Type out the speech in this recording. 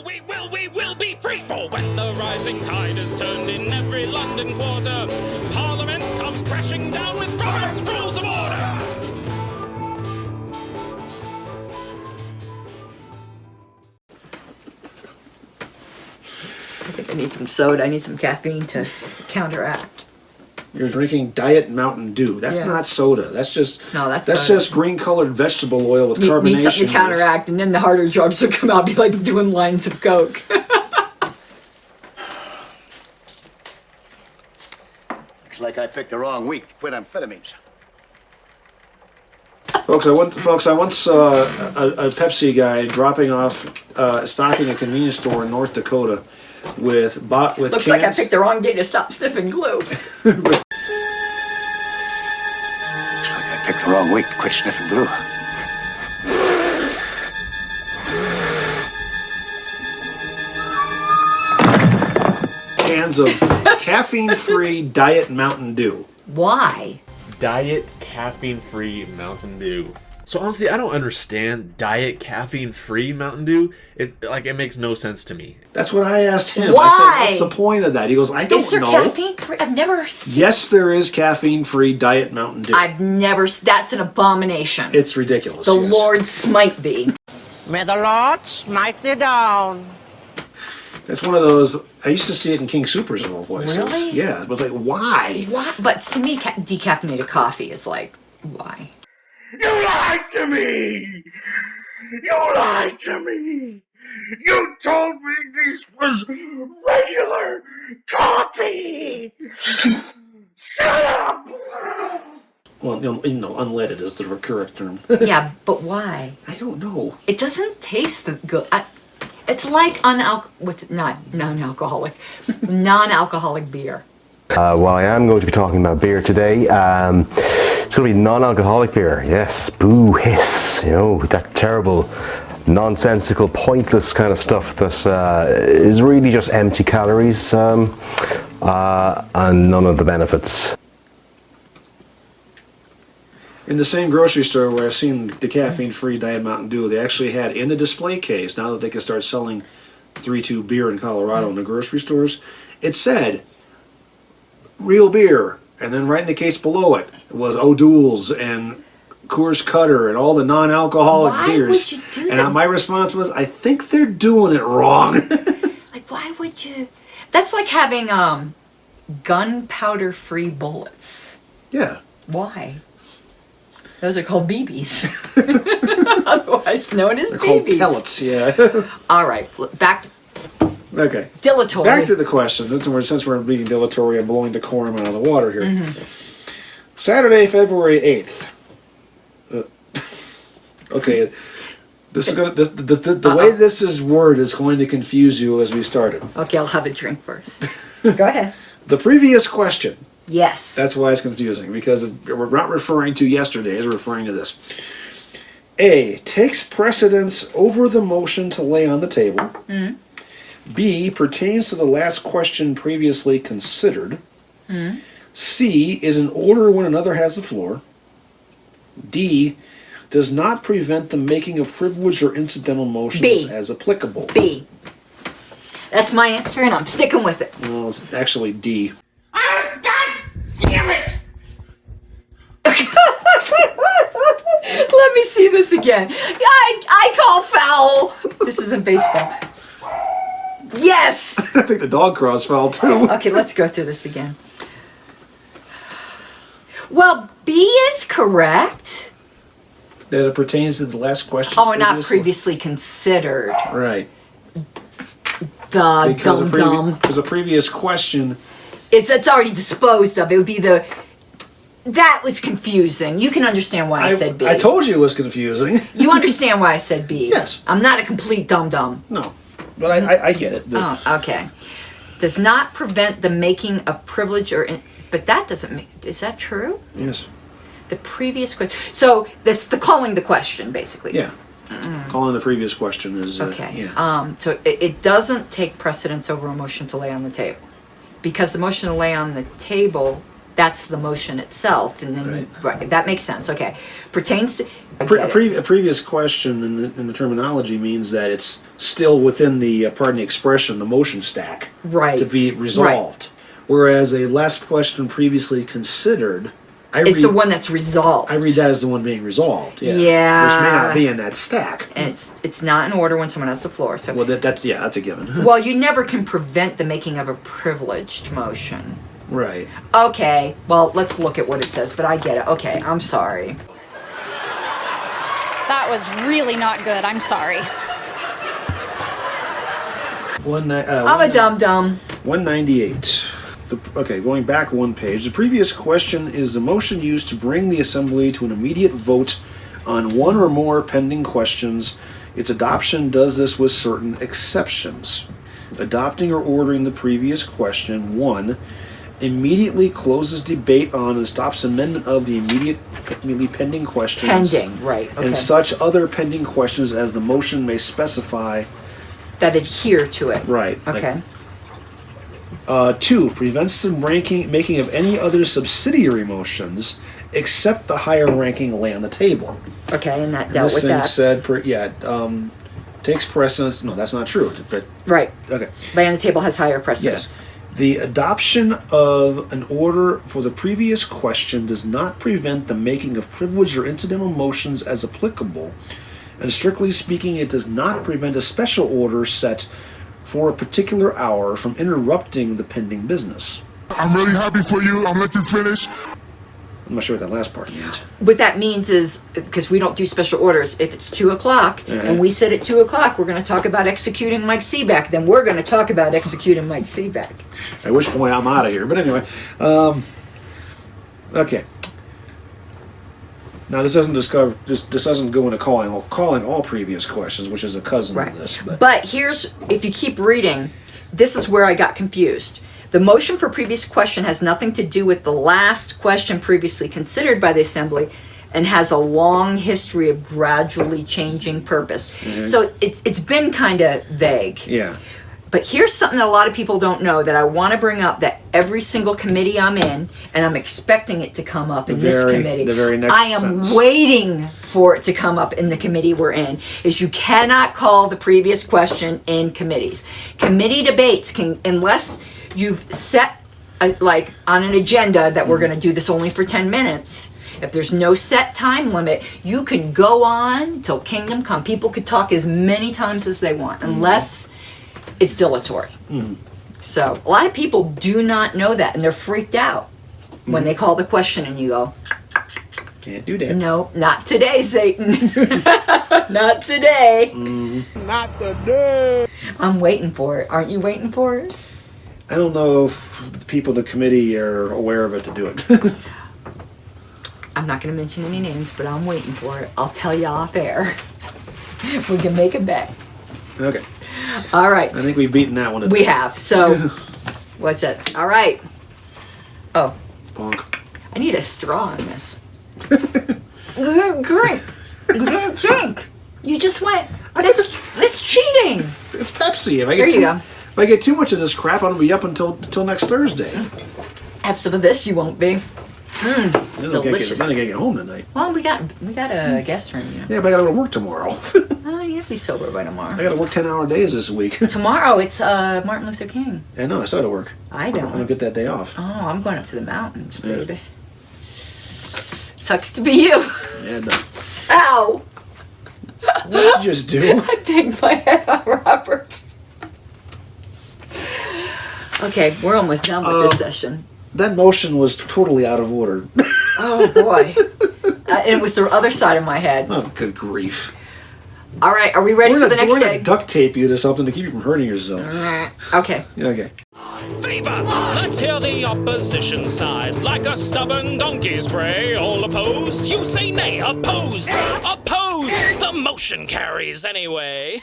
We will be free! For when the rising tide is turned in every London quarter, Parliament comes crashing down with Robert's Rules of Order! I think I need some soda. I need some caffeine to counteract. You're drinking Diet Mountain Dew. That's not soda. That's just that's just green-colored vegetable oil with carbonation. Need something to counteract, and then the harder drugs will come out. Be like doing lines of coke. Looks like I picked the wrong week to quit amphetamines. Folks, I once saw a Pepsi guy dropping off, stocking a convenience store in North Dakota with Looks cans. like I picked the wrong day to stop sniffing glue. Looks like I picked the wrong week to quit sniffing glue. Cans of caffeine-free Diet Mountain Dew. Why? Diet caffeine-free Mountain Dew. So honestly, I don't understand diet caffeine-free Mountain Dew. It makes no sense to me. That's what I asked him. Why? I said, what's the point of that? He goes, I don't know. Is there caffeine-free? I've never seen... Yes, there is caffeine-free Diet Mountain Dew. I've never... That's an abomination. It's ridiculous. The yes. Lord smite thee. May the Lord smite thee down. It's one of those... I used to see it in King Soopers and all places. Really? Yeah. It was like, why? What? But to me, decaffeinated coffee is like, why? You lied to me! You lied to me! You told me this was regular coffee! Shut up! Well, unleaded is the correct term. Yeah, but why? I don't know. It doesn't taste the good. It's like non-alcoholic beer. Well, I am going to be talking about beer today. It's going to be non-alcoholic beer. Yes, boo, hiss. You know, that terrible, nonsensical, pointless kind of stuff that is really just empty calories and none of the benefits. In the same grocery store where I've seen the caffeine-free Diet Mountain Dew, they actually had in the display case, now that they can start selling 3-2 beer in Colorado in the grocery stores, it said, real beer. And then right in the case below it was O'Doul's and Coors Cutter and all the non-alcoholic beers. Why would you do that? And my response was, I think they're doing it wrong. Like, why would you? That's like having gunpowder-free bullets. Yeah. Why? Those are called BBs. Otherwise known as They're BBs. called pellets, yeah. All right, back to... Okay. Dilatory. Back to the question. Since we're being dilatory and blowing decorum out of the water here. Mm-hmm. Saturday, February 8th. Okay. This is gonna the way this is worded is going to confuse you as we started. Okay, I'll have a drink first. Go ahead. The previous question. Yes. That's why it's confusing, because we're not referring to yesterday's, we're referring to this. A, takes precedence over the motion to lay on the table. Mm. B, pertains to the last question previously considered. Mm. C, is in order when another has the floor. D, does not prevent the making of privileged or incidental motions B. as applicable. B. That's my answer, and I'm sticking with it. Well, it's actually D. Oh, God damn it! Let me see this again. I call foul. This isn't baseball. Yes! I think the dog cross foul too. Okay, let's go through this again. Well, B is correct. That it pertains to the last question. Oh, not previously considered. Right. Duh, Because dumb. Because the previous question. It's already disposed of. It would be the... That was confusing. You can understand why I said B. I told you it was confusing. You understand why I said B. Yes. I'm not a complete dum-dum. No. But I get it. Oh, okay. Does not prevent the making of privilege or... But that doesn't make... Is that true? Yes. The previous question... So, that's the calling the question, basically. Yeah. Calling the previous question is... Okay. Yeah. So, it doesn't take precedence over a motion to lay on the table. Because the motion to lay on the table That's the motion itself, and then right, that makes sense. Okay, pertains to A previous question in the terminology means that it's still within the, pardon the expression, the motion stack right to be resolved. Whereas a last question previously considered, it's the one that's resolved. I read that as the one being resolved. Yeah. Yeah. Which may not be in that stack. And it's not in order when someone has the floor. So well, that's a given. well, you never can prevent the making of a privileged motion. Right. Okay. Well, let's look at what it says. But I get it. Okay. I'm sorry. That was really not good. I'm sorry. I'm a dum-dum. 198. Okay, going back one page. The previous question is the motion used to bring the assembly to an immediate vote on one or more pending questions. Its adoption does this with certain exceptions. Adopting or ordering the previous question, 1, immediately closes debate on and stops amendment of the immediately pending questions. Pending, right. Okay. And such other pending questions as the motion may specify. That adhere to it. Right. Okay. 2, prevents the making of any other subsidiary motions except the higher ranking lay on the table. Okay, and that dealt with that. This thing said, takes precedence. No, that's not true. But right. Okay. Lay on the table has higher precedence. Yes. The adoption of an order for the previous question does not prevent the making of privileged or incidental motions as applicable, and strictly speaking, it does not prevent a special order set for a particular hour from interrupting the pending business. I'm really happy for you. I'll let you finish. I'm not sure what that last part means. What that means is, because we don't do special orders, if it's 2 o'clock and we said at 2 o'clock we're going to talk about executing Mike Seebeck, then we're going to talk about executing Mike Seebeck. At which point I'm out of here. But anyway, okay. Now this doesn't go into calling all previous questions, which is a cousin of this. But here's, if you keep reading, this is where I got confused. The motion for previous question has nothing to do with the last question previously considered by the Assembly and has a long history of gradually changing purpose. Mm-hmm. So it's been kind of vague. Yeah. But here's something that a lot of people don't know that I want to bring up, that every single committee I'm in, and I'm expecting it to come up in this committee. The very next I am sentence. waiting for it to come up in the committee we're in, is you cannot call the previous question in committees. Committee debates can, unless you've set like on an agenda that we're going to do this only for 10 minutes. If there's no set time limit, you can go on till kingdom come. People could talk as many times as they want, unless it's dilatory. So a lot of people do not know that, and they're freaked out when they call the question and you go, can't do that. No, not today, Satan. Not today. Not today. I'm waiting for it. Aren't you waiting for it? I don't know if the people in the committee are aware of it to do it. I'm not going to mention any names, but I'm waiting for it. I'll tell you off air. We can make a bet. Okay. All right. I think we've beaten that one. We have. So, what's that? All right. Oh. Bonk. I need a straw on this. Drink. Drink. You just went. That's cheating. It's Pepsi. There you go. If I get too much of this crap, I'm gonna be up until next Thursday. Have some of this. You won't be. Delicious. I'm gonna get home tonight. Well, we got a guest room. You know. Yeah, but I gotta go to work tomorrow. Oh, you have to be sober by tomorrow. I gotta work 10-hour days this week. Tomorrow it's Martin Luther King. I know. I started work. I I don't. don't get that day off. Oh, I'm going up to the mountains, baby. Sucks to be you. Yeah, no. Ow! What did you just do? I banged my head on Robert. Okay, we're almost done with this session. That motion was totally out of order. Oh boy. And it was the other side of my head. Oh, good grief. All right, are we ready for the next We're day? gonna duct tape you to something to keep you from hurting yourself. Okay. Yeah, okay. Favor, let's hear the opposition side. Like a stubborn donkey's bray, all opposed. You say nay, opposed. Opposed. The motion carries anyway.